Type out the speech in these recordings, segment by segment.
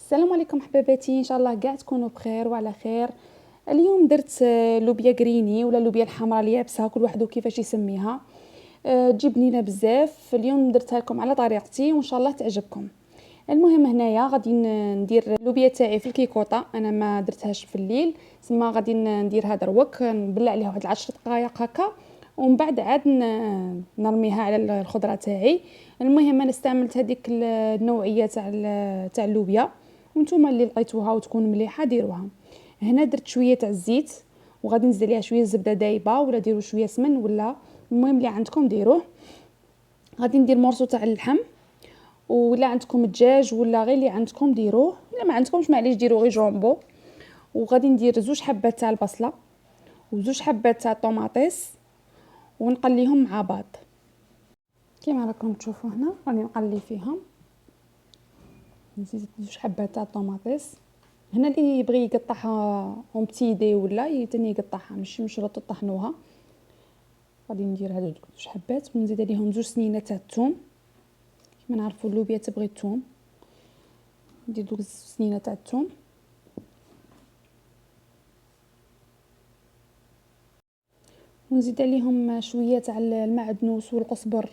السلام عليكم حباباتي، ان شاء الله كاع تكونوا بخير وعلى خير. اليوم درت لوبيا غريني ولا لوبيا الحمراء اليابسه، كل واحد كيفاش يسميها. تجي بنينه بزاف. اليوم درتها لكم على طريقتي وان شاء الله تعجبكم. المهم هنايا غادي ندير اللوبيا تاعي في الكيكوطه، انا ما درتهاش في الليل، سما غادي نديرها دروك، نبلع عليها واحد 10 دقائق هكا، ومن بعد عاد نرميها على الخضره تاعي. المهم انا استعملت هذيك النوعيه تاع اللوبيا، وانتم اللي لقيتوها وتكون مليحه ديروها. هنا درت شويه تاع الزيت، وغادي نزيد عليها شويه زبده دايبه ولا ديروا شويه سمن، ولا المهم اللي عندكم ديروه. غادي ندير مرصو تاع اللحم، ولا عندكم دجاج ولا غير اللي عندكم ديروه، الا ما عندكمش معليش ديروا غير جامبو. وغادي ندير زوج حبات تاع البصله وزوج حبات تاع الطوماطيس ونقليهم مع بعض. كيما راكم تشوفوا هنا راني نقلي فيهم. نزيد زوج حبات تاع الطوماطيس. هنا اللي يبغي يقطعها اون بتي دي ولا يتني يقطعها، مش شرط تطحنوها. غادي ندير هاد زوج حبات ونزيد عليهم زوج سنينات تاع الثوم، كيما نعرفوا اللوبيا تبغي الثوم. ندير دوك السنينه تاع الثوم، ونزيد عليهم شويه تاع المعدنوس والقزبر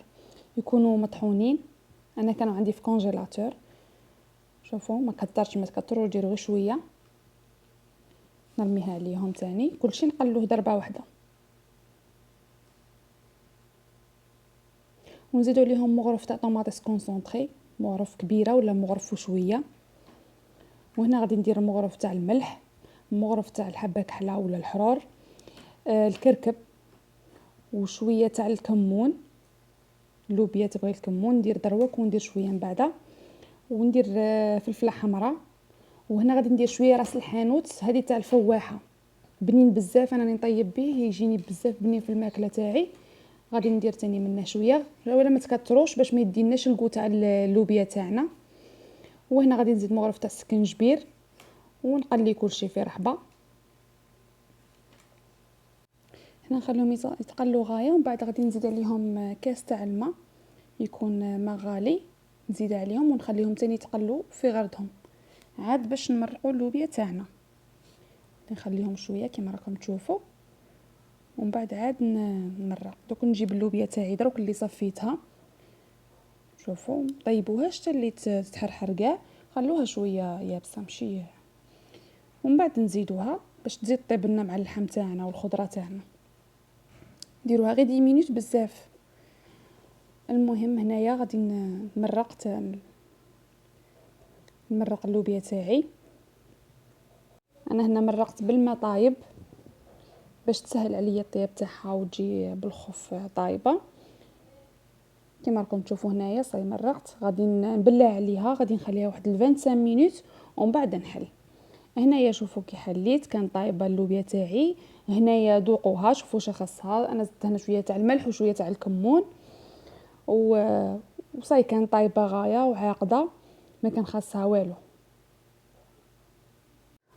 يكونوا مطحونين. انا كانوا عندي في كونجيلاتور. شوفوا ما كترش، ما تكثروا، ديروا غير شويه. نرميها عليهم تاني، كلشي نقلوه ضربه واحده. ونزيدوا عليهم مغرف تاع طوماطيس كونسونطري، مغرف كبيره ولا مغرف وشويه. وهنا غادي ندير مغرف تاع الملح، مغرف تاع الحبه كحله ولا الحرور، الكركب، وشويه تاع الكمون. اللوبيا تبغي الكمون، ندير دروك وندير شويه من بعدا، وندير فلفله حمراء. وهنا غادي ندير شويه راس الحانوت هذه تاع الفواحه، بنين بزاف، انا نطيب به يجيني بزاف بنين في الماكله تاعي. غادي ندير تاني منه شويه ولا ما تكثروش باش ما يديناش الكو تاع اللوبيا تاعنا. وهنا غادي نزيد مغرف تاع السكنجبير ونقلي كلشي في رحبه. هنا نخليهم يتقلوا غايه، ومن بعد غادي نزيد عليهم كاس تاع الماء، يكون ماء غالي، نزيد عليهم ونخليهم تاني يتقلوا في غردهم عاد باش نمرقوا اللوبيا تاعنا. نخليهم شويه كما راكم تشوفوا، ومن بعد عاد نمرق. دوك نجيب اللوبيا تاعي دروك اللي صفيتها. شوفوا طيبوهاش حتى اللي تتحرحر كاع، خلوها شويه يابسه ماشي. ومن بعد نزيدوها باش تزيد طيب لنا مع اللحم تاعنا والخضره تاعنا. ديروها غير 10 مينوت بزاف. المهم هنايا غادي نمرق اللوبيا تاعي. انا هنا مرقت بالماء طايب باش تسهل عليا الطياب تاعها وتجي بالخف طايبه. كما راكم تشوفوا هنايا صاي مرقت، غادي نبلع عليها، غادي نخليها واحد 25 مينوت ومن بعد نحل. هنايا شوفوا كي حليت كان طايبه اللوبيا تاعي. هنايا ذوقوها، شوفوا واش خاصها. انا زدت هنا شويه تاع الملح وشويه تاع الكمون وصاي كان طايبه غايه وعاقده، ما كان خاصها والو.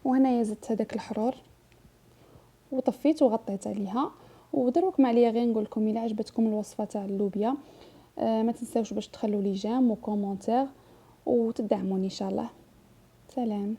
وهنايا زدت هذاك الحرور وطفيت وغطيت عليها. ودروك ما عليا غير نقول لكم الا عجبتكم الوصفه تاع اللوبيا ما تنساوش باش تخلوا لي جيم وكومونتير وتدعموني ان شاء الله. سلام.